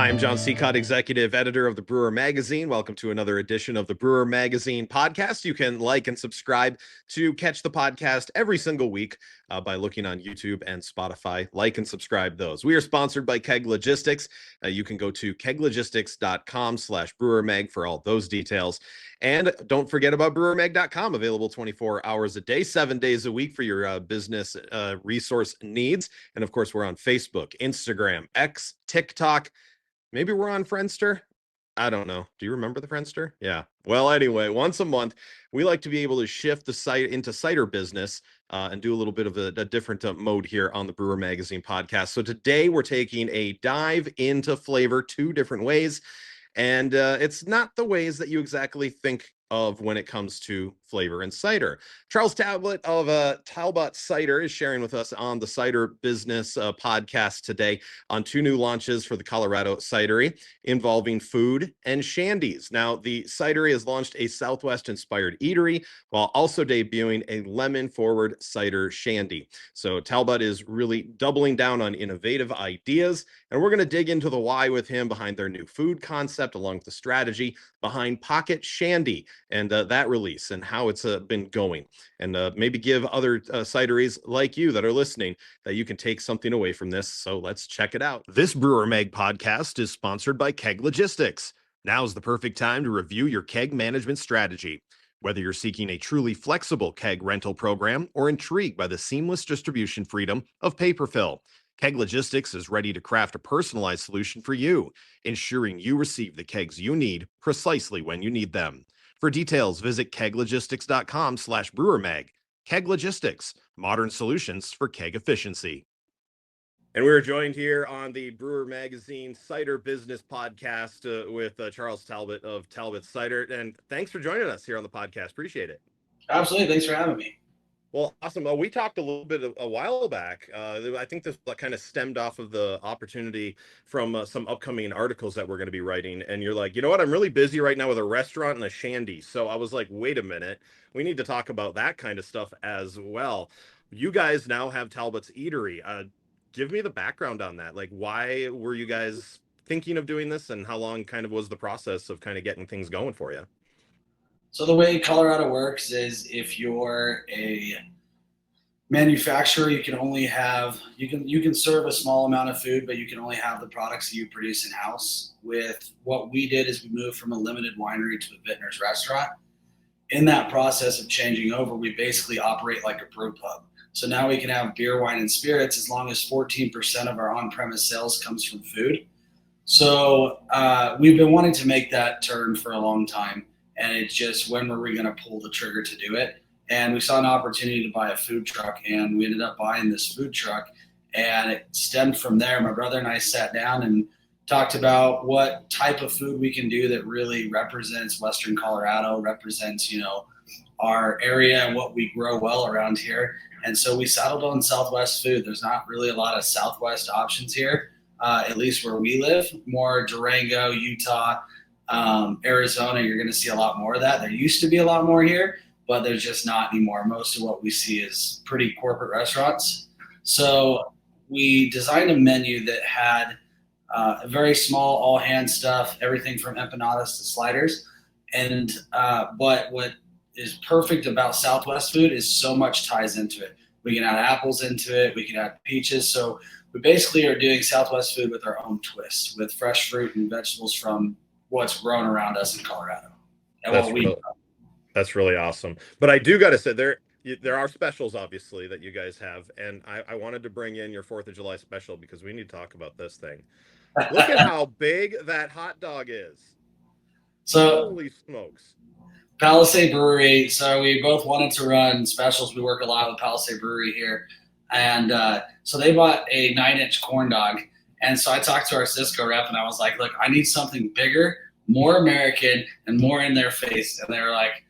Hi, I'm John Seacott, Executive Editor of the Brewer Magazine. Welcome to another edition of the Brewer Magazine Podcast. You can like and subscribe to catch the podcast every single week by looking on YouTube and Spotify. Like and subscribe those. We are sponsored by Keg Logistics. You can go to keglogistics.com/brewermag for all those details. And don't forget about brewermag.com, available 24 hours a day, 7 days a week for your business resource needs. And of course, we're on Facebook, Instagram, X, TikTok. Maybe we're on Friendster. I don't know. Do you remember the Friendster? Yeah. Well, anyway, once a month, we like to be able to shift the site into Cider Business and do a little bit of a different mode here on the Brewer Magazine Podcast. So today we're taking a dive into flavor two different ways. And it's not the ways that you exactly think of when it comes to flavor and cider. Charles Talbott of Talbott Cider is sharing with us on the Cider Business podcast today on two new launches for the Colorado Cidery involving food and shandies. Now, the Cidery has launched a Southwest-inspired eatery while also debuting a lemon-forward cider shandy. So Talbott is really doubling down on innovative ideas, and we're going to dig into the why with him behind their new food concept, along with the strategy behind Pocket Shandy and that release and how it's been going, and maybe give other cideries like you that are listening that you can take something away from this. So let's check it out. This Brewer Mag podcast is sponsored by Keg Logistics. Now's the perfect time to review your keg management strategy. Whether you're seeking a truly flexible keg rental program or intrigued by the seamless distribution freedom of paper fill, Keg Logistics is ready to craft a personalized solution for you, ensuring you receive the kegs you need precisely when you need them. For details, visit keglogistics.com/brewermag. Keg Logistics, modern solutions for keg efficiency. And we're joined here on the Brewer Magazine Cider Business Podcast with Charles Talbott of Talbott Cider. And thanks for joining us here on the podcast. Appreciate it. Absolutely. Thanks for having me. Well, awesome. We talked a little bit a while back. I think this kind of stemmed off of the opportunity from some upcoming articles that we're going to be writing. And you're like, you know what? I'm really busy right now with a restaurant and a shandy. So I was like, wait a minute. We need to talk about that kind of stuff as well. You guys now have Talbott's Eatery. Give me the background on that. Like, why were you guys thinking of doing this, and how long kind of was the process of kind of getting things going for you? So the way Colorado works is if you're a manufacturer, you can only have, you can serve a small amount of food, but you can only have the products that you produce in-house. With what we did is we moved from a limited winery to a vintner's restaurant. In that process of changing over, we basically operate like a brew pub. So now we can have beer, wine, and spirits as long as 14% of our on-premise sales comes from food. So we've been wanting to make that turn for a long time. And it's just, when were we going to pull the trigger to do it? And we saw an opportunity to buy a food truck, and we ended up buying this food truck. And it stemmed from there. My brother and I sat down and talked about what type of food we can do that really represents Western Colorado, represents, our area and what we grow well around here. And so we settled on Southwest food. There's not really a lot of Southwest options here, at least where we live. More Durango, Utah, Arizona, you're going to see a lot more of that. There used to be a lot more here, but there's just not anymore. Most of what we see is pretty corporate restaurants. So we designed a menu that had a very small all-hand stuff, everything from empanadas to sliders. And but what is perfect about Southwest food is so much ties into it. We can add apples into it. We can add peaches. So we basically are doing Southwest food with our own twist, with fresh fruit and vegetables from what's grown around us in Colorado. And that's really awesome. But I do got to say, there are specials, obviously, that you guys have. And I wanted to bring in your 4th of July special because we need to talk about this thing. Look at how big that hot dog is. So, holy smokes. Palisade Brewery. So we both wanted to run specials. We work a lot with Palisade Brewery here. And so they bought a 9-inch corn dog. And so I talked to our Cisco rep and I was like, look, I need something bigger, more American, and more in their face. And they were like,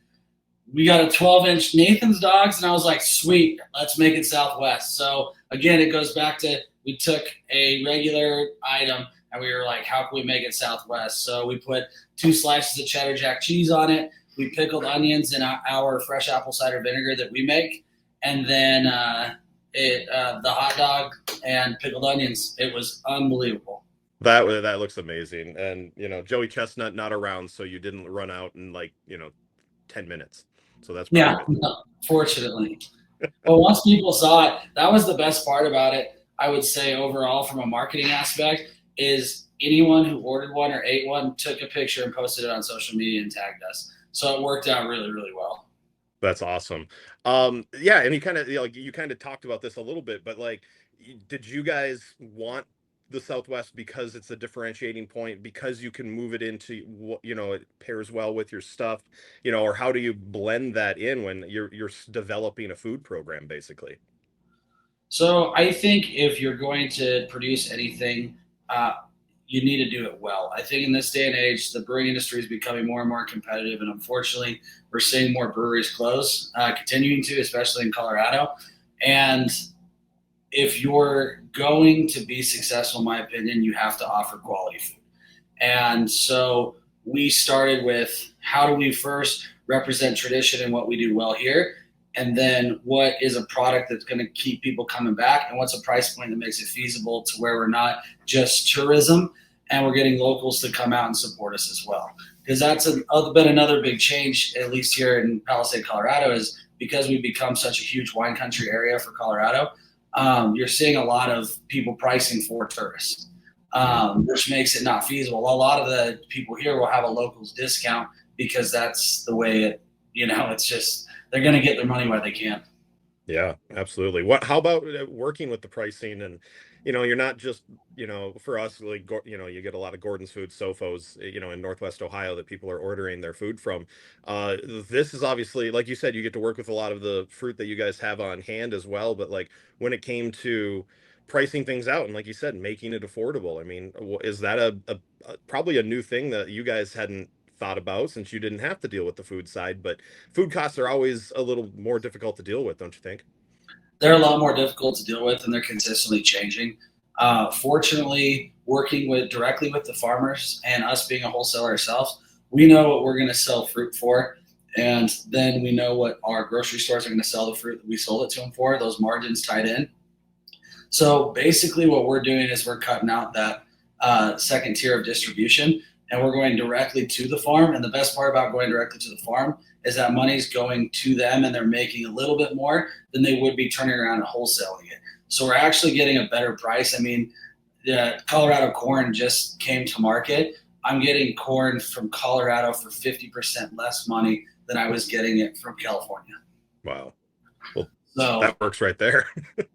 we got a 12-inch Nathan's dogs. And I was like, sweet, let's make it Southwest. So again, it goes back to, we took a regular item and we were like, how can we make it Southwest? So we put 2 slices of cheddar jack cheese on it. We pickled onions in our fresh apple cider vinegar that we make. And then the hot dog and pickled onions. It was unbelievable. That looks amazing. And Joey Chestnut not around, so you didn't run out in 10 minutes. So that's pretty Yeah, good. no, fortunately. Well, once people saw it, that was the best part about it. I would say overall, from a marketing aspect, is anyone who ordered one or ate one took a picture and posted it on social media and tagged us. So it worked out really, really well. That's awesome. Yeah, and you kind of talked about this a little bit, but did you guys want the Southwest because it's a differentiating point, because you can move it into what it pairs well with your stuff, or how do you blend that in when you're developing a food program, basically? So I think if you're going to produce anything, uh, you need to do it well. I think in this day and age, the brewing industry is becoming more and more competitive, and unfortunately, we're seeing more breweries close, continuing to, especially in Colorado. And if you're going to be successful, in my opinion, you have to offer quality food. And so we started with how do we first represent tradition and what we do well here, and then what is a product that's going to keep people coming back, and what's a price point that makes it feasible to where we're not just tourism and we're getting locals to come out and support us as well. Because that's been another big change, at least here in Palisade, Colorado, is because we've become such a huge wine country area for Colorado. You're seeing a lot of people pricing for tourists, which makes it not feasible. A lot of the people here will have a locals discount because that's the way it's just, they're going to get their money where they can. Yeah, absolutely. How about working with the pricing and, you're not just, for us, you get a lot of Gordon's Food Sofos, in Northwest Ohio that people are ordering their food from. This is obviously, like you said, you get to work with a lot of the fruit that you guys have on hand as well. But when it came to pricing things out and, like you said, making it affordable, I mean, is that probably a new thing that you guys hadn't thought about, since you didn't have to deal with the food side, but food costs are always a little more difficult to deal with, don't you think? They're a lot more difficult to deal with, and they're consistently changing. Fortunately, working directly with the farmers and us being a wholesaler ourselves, we know what we're going to sell fruit for, and then we know what our grocery stores are going to sell the fruit that we sold it to them for, those margins tied in. So basically what we're doing is we're cutting out that second tier of distribution, and we're going directly to the farm. And the best part about going directly to the farm is that money's going to them, and they're making a little bit more than they would be turning around and wholesaling it. So we're actually getting a better price. I mean, the Colorado corn just came to market. I'm getting corn from Colorado for 50% less money than I was getting it from California. Wow. Well, so that works right there.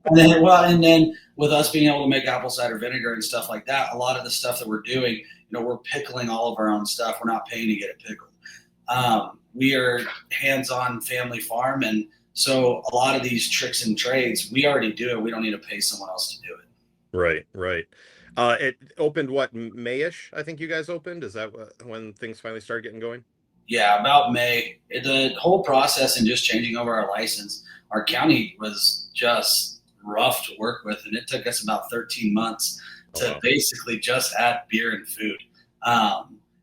and then with us being able to make apple cider vinegar and stuff like that, a lot of the stuff that we're doing, we're pickling all of our own stuff. We're not paying to get it pickled. We are hands-on family farm, and so a lot of these tricks and trades, we already do it. We don't need to pay someone else to do it. Right. It opened Mayish, I think you guys opened. Is that when things finally started getting going? Yeah, about May. The whole process and just changing over our license, our county was just rough to work with, and it took us about 13 months to basically just add beer and food.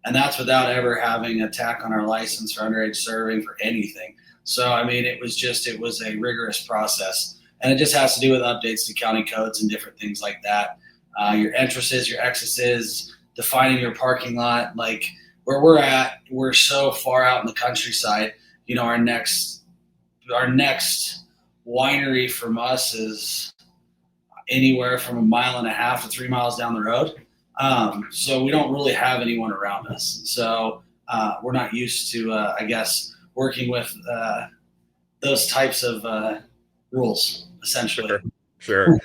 And that's without ever having a tack on our license for underage serving for anything. So, I mean, it was a rigorous process, and it just has to do with updates to county codes and different things like that. Your entrances, your exits, defining your parking lot. Like where we're at, we're so far out in the countryside. Our next winery from us is anywhere from 1.5 miles to 3 miles down the road. So we don't really have anyone around us. So we're not used to, I guess, working with those types of rules, essentially. Sure.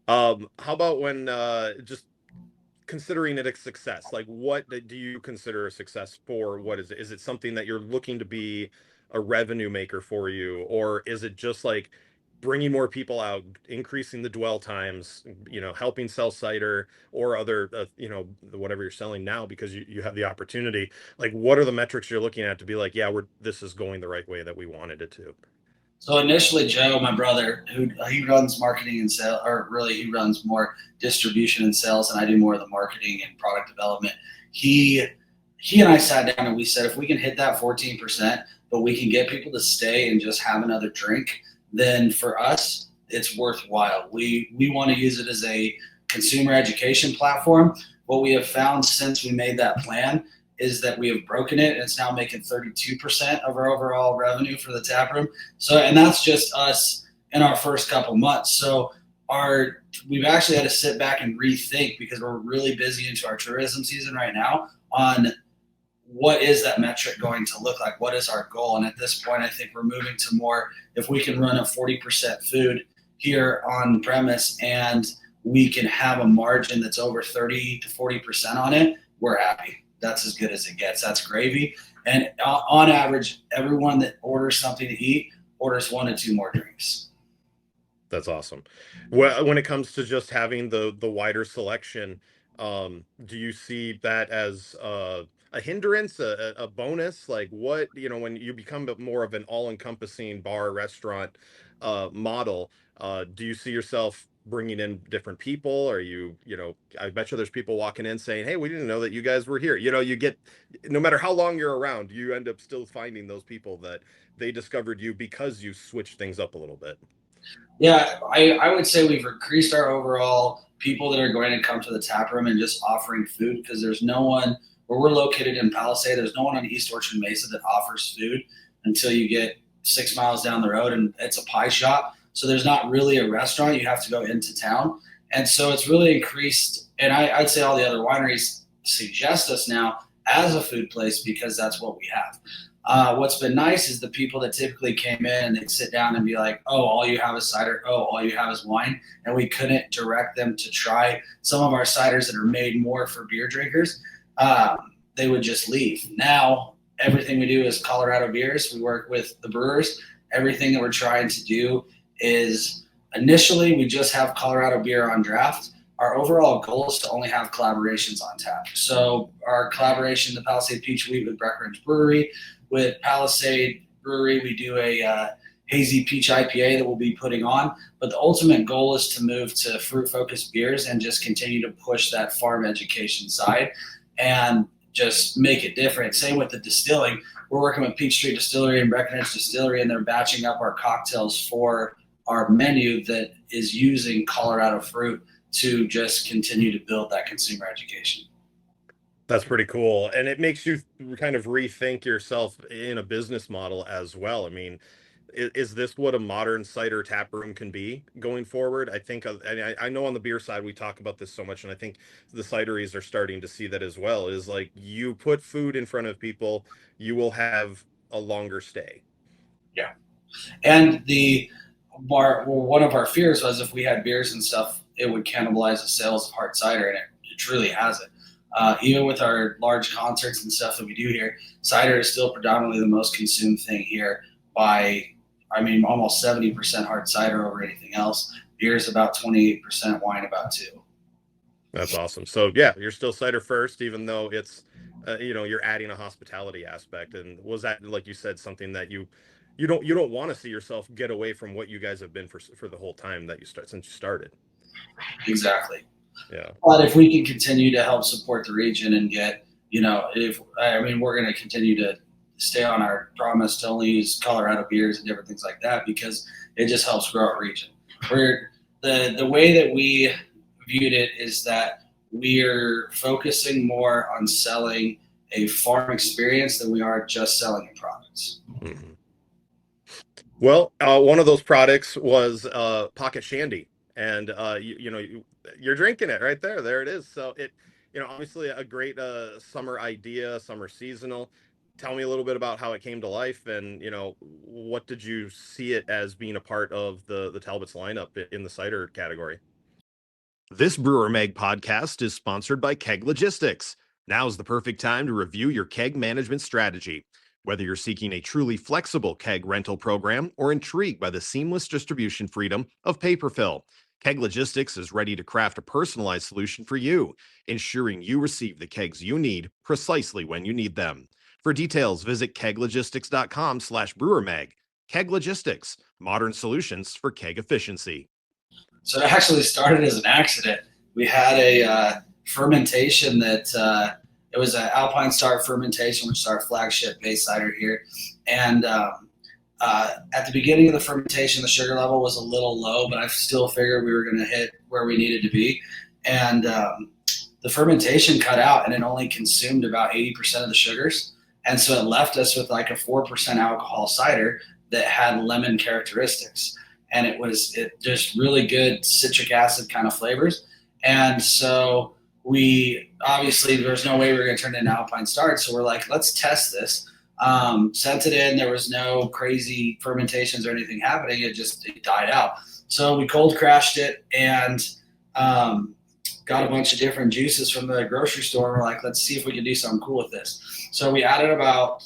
How about when just considering it a success? Like, what do you consider a success for? What is it? Is it something that you're looking to be a revenue maker for you, or is it just like bringing more people out, increasing the dwell times, helping sell cider or other, whatever you're selling now because you have the opportunity? Like, what are the metrics you're looking at to be like, yeah, this is going the right way that we wanted it to? So initially, Joe, my brother, he runs marketing and sales, or really he runs more distribution and sales, and I do more of the marketing and product development. He and I sat down and we said, if we can hit that 14%, but we can get people to stay and just have another drink, then for us, it's worthwhile. We want to use it as a consumer education platform, what we have found since we made that plan is that we have broken it, and it's now making 32% of our overall revenue for the tap room. So, and that's just us in our first couple months. So we've actually had to sit back and rethink, because we're really busy into our tourism season right now, on what is that metric going to look like? What is our goal? And at this point, I think we're moving to more, if we can run a 40% food here on premise and we can have a margin that's over 30 to 40% on it, we're happy. That's as good as it gets. That's gravy. And on average, everyone that orders something to eat orders 1 to 2 more drinks. That's awesome. Well, when it comes to just having the wider selection, do you see that as a hindrance, a bonus? Like, what, when you become more of an all-encompassing bar restaurant model, do you see yourself bringing in different people? Or I bet you there's people walking in saying, hey, we didn't know that you guys were here. You get, no matter how long you're around, you end up still finding those people that they discovered you because you switched things up a little bit. Yeah, I would say we've increased our overall people that are going to come to the tap room and just offering food, because there's no one, where we're located in Palisade, there's no one on East Orchard Mesa that offers food until you get 6 miles down the road, and it's a pie shop. So there's not really a restaurant. You have to go into town. And so it's really increased. And I'd say all the other wineries suggest us now as a food place, because that's what we have. What's been nice is the people that typically came in and they'd sit down and be like, oh, all you have is cider. Oh, all you have is wine. And we couldn't direct them to try some of our ciders that are made more for beer drinkers. They would just leave. Now, everything we do is Colorado beers. We work with the brewers. Everything that we're trying to do is, initially, we just have Colorado beer on draft. Our overall goal is to only have collaborations on tap. So our collaboration, the Palisade Peach Wheat with Breckenridge Brewery, with Palisade Brewery, we do a hazy peach IPA that we'll be putting on. But the ultimate goal is to move to fruit-focused beers and just continue to push that farm education side and just make it different. Same with the distilling. We're working with Peachtree Distillery and Breckenridge Distillery, and they're batching up our cocktails for our menu that is using Colorado fruit to just continue to build that consumer education. That's pretty cool. And it makes you kind of rethink yourself in a business model as well. I mean, is this what a modern cider tap room can be going forward? I think, I know on the beer side, we talk about this so much, and I think the cideries are starting to see that as well, is like, you put food in front of people, you will have a longer stay. Yeah. And one of our fears was if we had beers and stuff, it would cannibalize the sales of hard cider, and it truly hasn't. Even with our large concerts and stuff that we do here, cider is still predominantly the most consumed thing here by, almost 70% hard cider over anything else. Beer is about 28%, wine about 2%. That's awesome. So yeah, you're still cider first, even though it's, you're adding a hospitality aspect. And was that, like you said, something that you don't want to see yourself get away from what you guys have been for the whole time that since you started? Exactly. Yeah. But if we can continue to help support the region and get, we're going to continue to stay on our promise to only use Colorado beers and different things like that, because it just helps grow our region. The way that we viewed it is that we're focusing more on selling a farm experience than we are just selling a products. Mm-hmm. Well, one of those products was Pocket Shandy, and you're drinking it right there. There it is. So it, obviously a great summer idea, summer seasonal. Tell me a little bit about how it came to life, and what did you see it as being a part of the Talbott's lineup in the cider category? This Brewer Mag podcast is sponsored by Keg Logistics. Now's the perfect time to review your keg management strategy. Whether you're seeking a truly flexible keg rental program or intrigued by the seamless distribution freedom of paper fill, Keg Logistics is ready to craft a personalized solution for you, ensuring you receive the kegs you need precisely when you need them. For details, visit keglogistics.com/brewermag. Keg Logistics, modern solutions for keg efficiency. So it actually started as an accident. We had a fermentation that it was an Alpine Star fermentation, which is our flagship base cider here. And at the beginning of the fermentation, the sugar level was a little low, but I still figured we were going to hit where we needed to be. And the fermentation cut out and it only consumed about 80% of the sugars. And so it left us with like a 4% alcohol cider that had lemon characteristics. And it just really good citric acid kind of flavors. And so there's no way we were going to turn it into Alpine Start. So we're like, let's test this. Sent it in. There was no crazy fermentations or anything happening. It died out. So we cold crashed it and got a bunch of different juices from the grocery store. We're like, let's see if we can do something cool with this. So we added about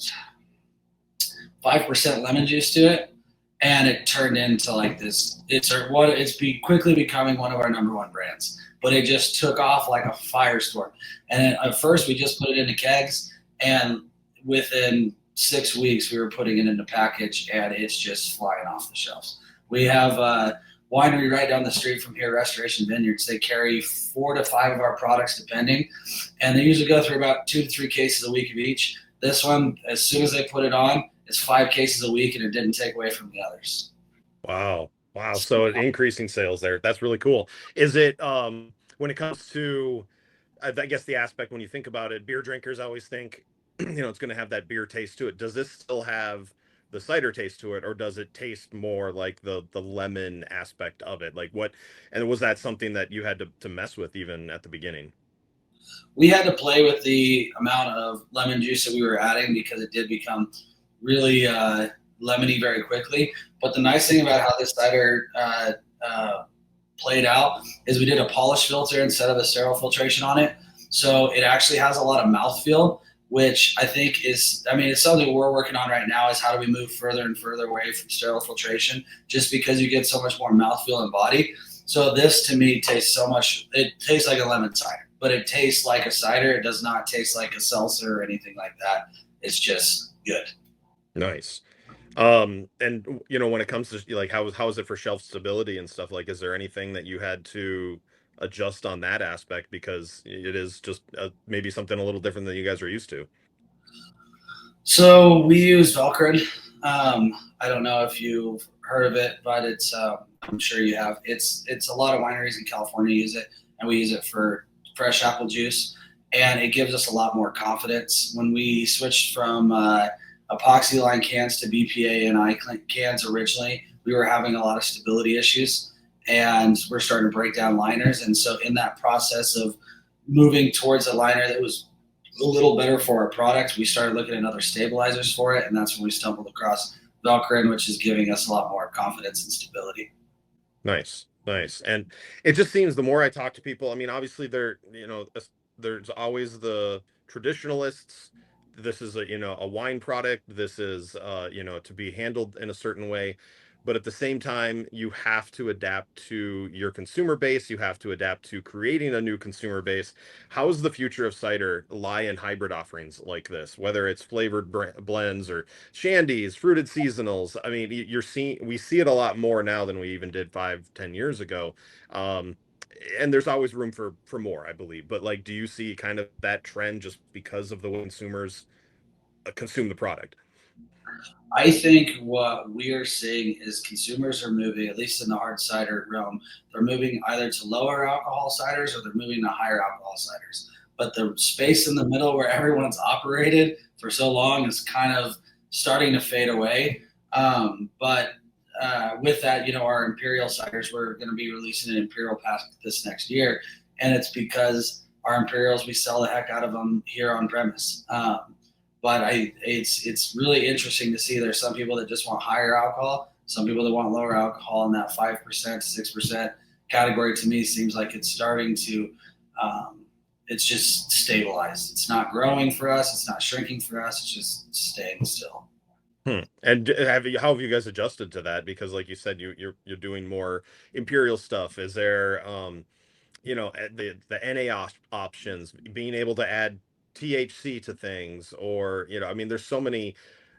5% lemon juice to it, and it turned into like this. It's quickly becoming one of our number one brands. But it just took off like a firestorm. And at first, we just put it into kegs, and within 6 weeks, we were putting it into package, and it's just flying off the shelves. We have a winery right down the street from here, Restoration Vineyards. They carry 4 to 5 of our products, depending, and they usually go through about 2 to 3 cases a week of each. This one, as soon as they put it on, it's 5 cases a week, and it didn't take away from the others. Wow. So increasing sales there. That's really cool. Is it, when it comes to, I guess the aspect when you think about it, beer drinkers always think, it's going to have that beer taste to it. Does this still have the cider taste to it, or does it taste more like the lemon aspect of it? Like what, and was that something that you had to mess with even at the beginning? We had to play with the amount of lemon juice that we were adding because it did become really lemony very quickly. But the nice thing about how this cider played out is we did a polish filter instead of a sterile filtration on it. So it actually has a lot of mouthfeel, which I think it's something we're working on right now, is how do we move further and further away from sterile filtration, just because you get so much more mouthfeel and body. So this to me it tastes like a lemon cider, but it tastes like a cider. It does not taste like a seltzer or anything like that. It's just good. Nice. And when it comes to like, how is it for shelf stability and stuff? Like, is there anything that you had to adjust on that aspect, because it is just maybe something a little different than you guys are used to? So we use Velcro. I don't know if you've heard of it, but it's I'm sure you have. It's a lot of wineries in California use it, and we use it for fresh apple juice, and it gives us a lot more confidence. When we switched from epoxy line cans to BPA and I cans originally, we were having a lot of stability issues, and we're starting to break down liners. And so in that process of moving towards a liner that was a little better for our product, we started looking at other stabilizers for it, and that's when we stumbled across Velcro, which is giving us a lot more confidence and stability. Nice. And it just seems, the more I talk to people, I mean, obviously there's always the traditionalists. This is a wine product. This is to be handled in a certain way. But at the same time, you have to adapt to your consumer base. You have to adapt to creating a new consumer base. How does the future of cider lie in hybrid offerings like this, whether it's flavored blends or shandies, fruited seasonals? I mean, we see it a lot more now than we even did 5-10 years ago. And there's always room for more, I believe. But like, do you see kind of that trend just because of the way consumers consume the product? I think what we are seeing is consumers are moving, at least in the hard cider realm, they're moving either to lower alcohol ciders or they're moving to higher alcohol ciders. But the space in the middle where everyone's operated for so long is kind of starting to fade away. But with that, our Imperial ciders, we're going to be releasing an Imperial pack this next year. And it's because our Imperials, we sell the heck out of them here on premise. But it's really interesting to see there's some people that just want higher alcohol, some people that want lower alcohol, and that 5% to 6% category to me seems like it's starting to, it's just stabilized. It's not growing for us. It's not shrinking for us. It's just staying still. And how have you guys adjusted to that? Because like you said, you're doing more Imperial stuff. Is there, the NA options, being able to add THC to things, or there's so many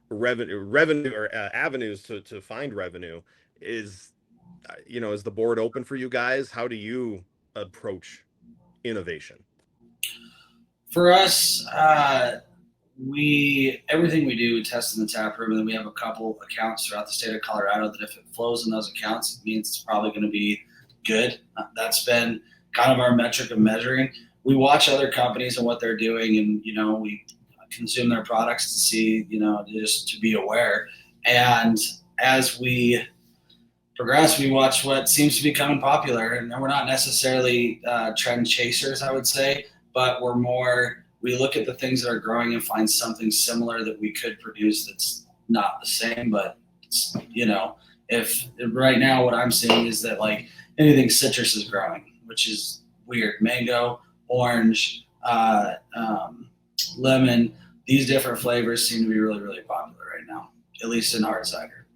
revenue or avenues to find revenue. Is the board open for you guys? How do you approach innovation? For us, everything we do, we test in the tap room, and then we have a couple accounts throughout the state of Colorado that if it flows in those accounts, it means it's probably going to be good. That's been kind of our metric of measuring. we watch other companies and what they're doing, and we consume their products to see, just to be aware. And as we progress, we watch what seems to be becoming popular, and we're not necessarily trend chasers, I would say, but we look at the things that are growing and find something similar that we could produce that's not the same, but it's, if right now what I'm seeing is that like anything citrus is growing, which is weird. Mango, orange, lemon, these different flavors seem to be really, really popular right now, at least in hard cider.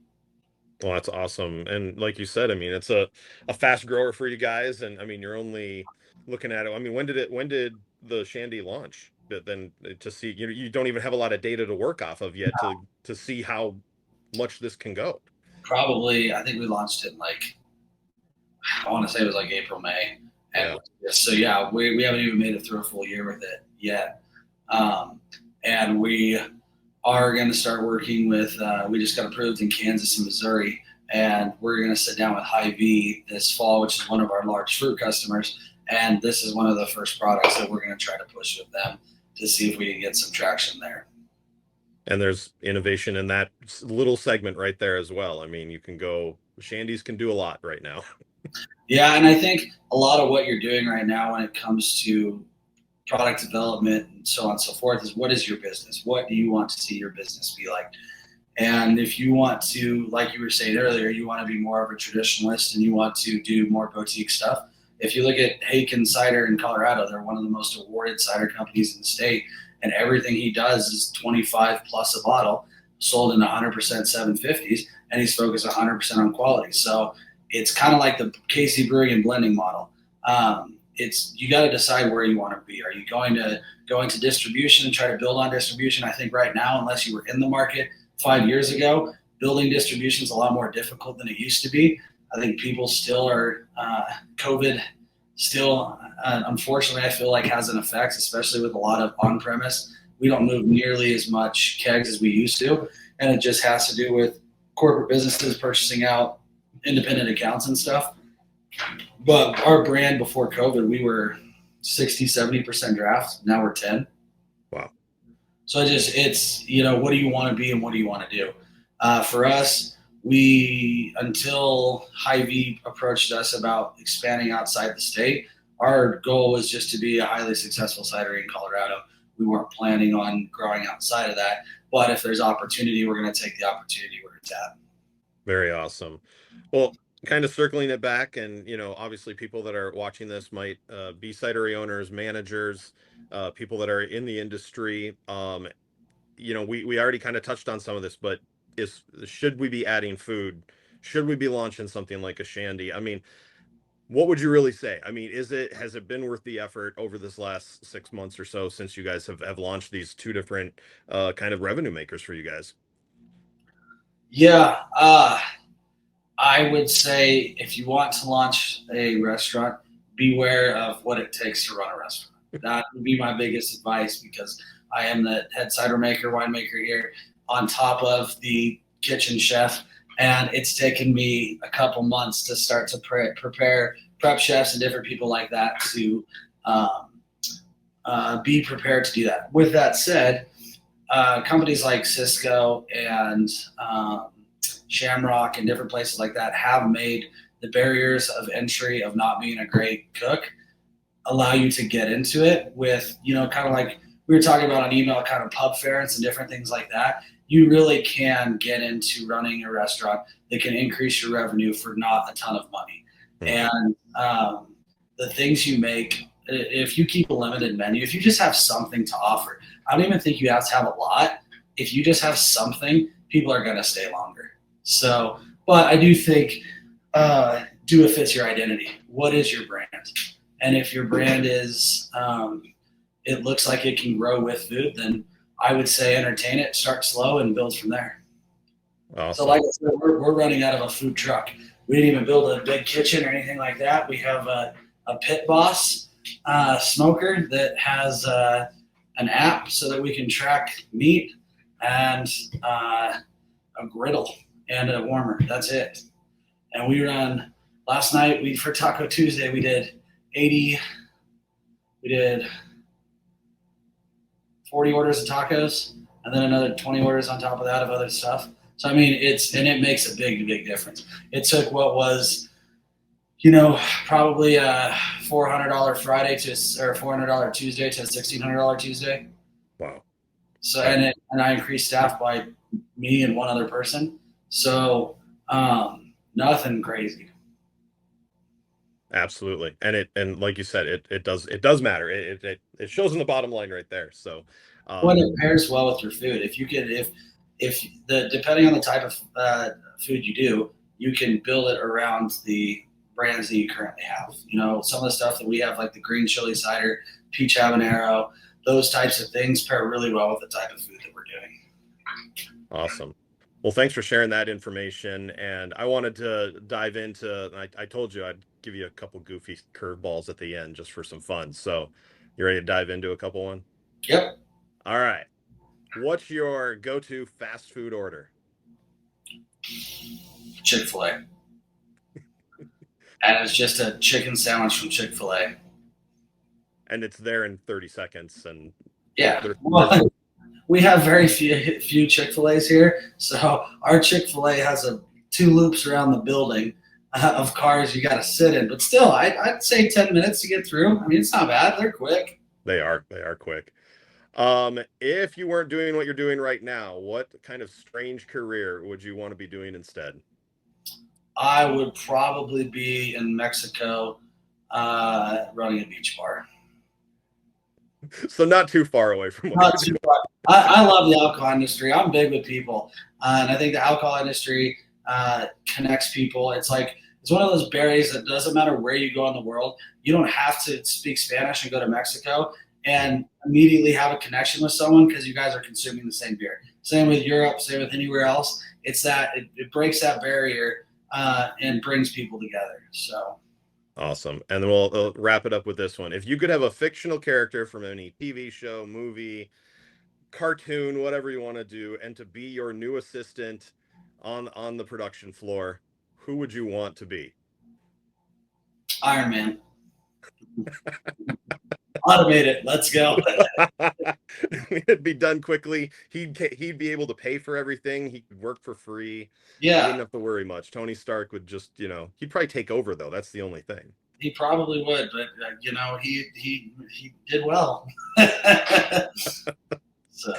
Well, that's awesome. And like you said, I mean, it's a fast grower for you guys. And I mean, you're only looking at it. I mean, when did the Shandy launch? But then to see, you don't even have a lot of data to work off of yet to see how much this can go. Probably, I think we launched it in I want to say it was like April, May. And so, yeah, we haven't even made it through a full year with it yet. And we are going to start working with, we just got approved in Kansas and Missouri, and we're going to sit down with Hy-Vee this fall, which is one of our large fruit customers. And this is one of the first products that we're going to try to push with them to see if we can get some traction there. And there's innovation in that little segment right there as well. I mean, Shandies can do a lot right now. Yeah, and I think a lot of what you're doing right now when it comes to product development and so on and so forth is, what is your business? What do you want to see your business be like? And if you want to, like you were saying earlier, you want to be more of a traditionalist and you want to do more boutique stuff. If you look at Haken Cider in Colorado, they're one of the most awarded cider companies in the state, and everything he does is 25 plus a bottle, sold in 100% 750s, and he's focused 100% on quality. So it's kind of like the Casey Brewing and blending model. You got to decide where you want to be. Are you going to go into distribution and try to build on distribution? I think right now, unless you were in the market 5 years ago, building distribution is a lot more difficult than it used to be. I think people still are, COVID still, unfortunately, I feel like has an effect, especially with a lot of on-premise. We don't move nearly as much kegs as we used to, and it just has to do with corporate businesses purchasing out independent accounts and stuff. But our brand before COVID, we were 60, 70% draft. Now we're 10. Wow. So it's, what do you want to be and what do you want to do? For us, until Hy-Vee approached us about expanding outside the state, our goal was just to be a highly successful cidery in Colorado. We weren't planning on growing outside of that, but if there's opportunity, we're going to take the opportunity where it's at. Very awesome. Well, kind of circling it back, and obviously people that are watching this might be cidery owners, managers, people that are in the industry. We already kind of touched on some of this, but should we be adding food? Should we be launching something like a Shandy? I mean, what would you really say? I mean, has it been worth the effort over this last 6 months or so since you guys have launched these two different kind of revenue makers for you guys? Yeah, I would say if you want to launch a restaurant, beware of what it takes to run a restaurant. That would be my biggest advice, because I am the head cider maker, winemaker here, on top of the kitchen chef. And it's taken me a couple months to start to prepare prep chefs and different people like that to be prepared to do that. With that said, companies like Cisco and Shamrock and different places like that have made the barriers of entry of not being a great cook allow you to get into it with, kind of like we were talking about on email, kind of pub ferrets and different things like that. You really can get into running a restaurant that can increase your revenue for not a ton of money. And the things you make, if you keep a limited menu, if you just have something to offer, I don't even think you have to have a lot. If you just have something, people are going to stay longer. So, but I do think, do it fits your identity. What is your brand? And if your brand is, it looks like it can grow with food, then I would say entertain it, start slow, and build from there. Awesome. So like I said, we're running out of a food truck. We didn't even build a big kitchen or anything like that. We have a Pit Boss smoker that has an app so that we can track meat, and a griddle and a warmer. That's it. And we run, last night, for Taco Tuesday, we did 80 We did 40 orders of tacos, and then another 20 orders on top of that of other stuff. So I mean, it makes a big difference. It took what was, probably a $400 Friday or $400 Tuesday to a $1,600 Tuesday. Wow. So and I increased staff by me and one other person. So nothing crazy. Absolutely. And like you said, it does matter. It shows in the bottom line right there. So when it pairs well with your food, depending on the type of food you do, you can build it around the brands that you currently have. Some of the stuff that we have, like the green chili cider, peach habanero, those types of things pair really well with the type of food that we're doing. Awesome. Well, thanks for sharing that information. And I wanted to dive into, I told you I'd give you a couple goofy curveballs at the end just for some fun. So you ready to dive into a couple one? Yep. All right. What's your go-to fast food order? Chick-fil-A. And it's just a chicken sandwich from Chick-fil-A. And it's there in 30 seconds. And yeah. We have very few Chick-fil-A's here. So our Chick-fil-A has 2 loops around the building of cars you got to sit in. But still, I'd say 10 minutes to get through. I mean, it's not bad. They're quick. They are quick. If you weren't doing what you're doing right now, what kind of strange career would you want to be doing instead? I would probably be in Mexico running a beach bar. So not too far away from what not too far. I love the alcohol industry. I'm big with people. And I think the alcohol industry connects people. It's one of those berries that doesn't matter where you go in the world. You don't have to speak Spanish and go to Mexico and immediately have a connection with someone because you guys are consuming the same beer. Same with Europe, same with anywhere else. It's that it breaks that barrier and brings people together. So awesome. And then we'll wrap it up with this one. If you could have a fictional character from any TV show, movie, cartoon, whatever you want to do, and to be your new assistant on the production floor, who would you want to be? Iron Man. Automate it. Let's go. It'd be done quickly. He'd be able to pay for everything. He could work for free. Yeah. He wouldn't have to worry much. Tony Stark would just, he'd probably take over though. That's the only thing. He probably would, but he did well. So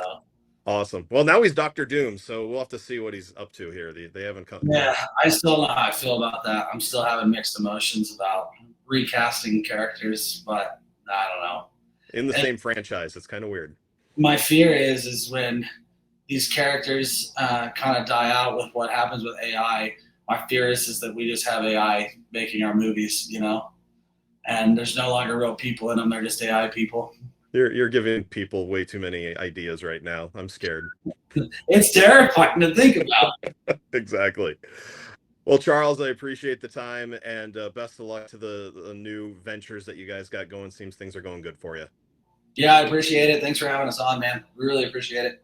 awesome. Well, now he's Dr. Doom, so we'll have to see what he's up to here. They haven't come. Yeah, I still don't know how I feel about that. I'm still having mixed emotions about recasting characters, but I don't know. In the same franchise, it's kind of weird. My fear is when these characters kind of die out with what happens with AI. My fear is that we just have AI making our movies, and there's no longer real people in them. They're just AI people. You're giving people way too many ideas right now. I'm scared. It's terrifying to think about. Exactly. Well, Charles, I appreciate the time, and best of luck to the new ventures that you guys got going. Seems things are going good for you. Yeah, I appreciate it. Thanks for having us on, man. We really appreciate it.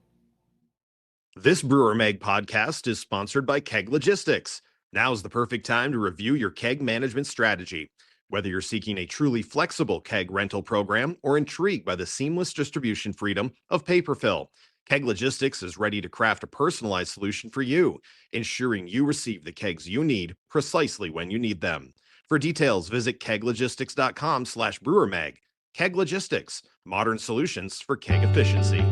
This Brewer Mag podcast is sponsored by Keg Logistics. Now's the perfect time to review your keg management strategy. Whether you're seeking a truly flexible keg rental program or intrigued by the seamless distribution freedom of paper fill, Keg Logistics is ready to craft a personalized solution for you, ensuring you receive the kegs you need precisely when you need them. For details, visit keglogistics.com/brewermag. Keg Logistics, modern solutions for keg efficiency.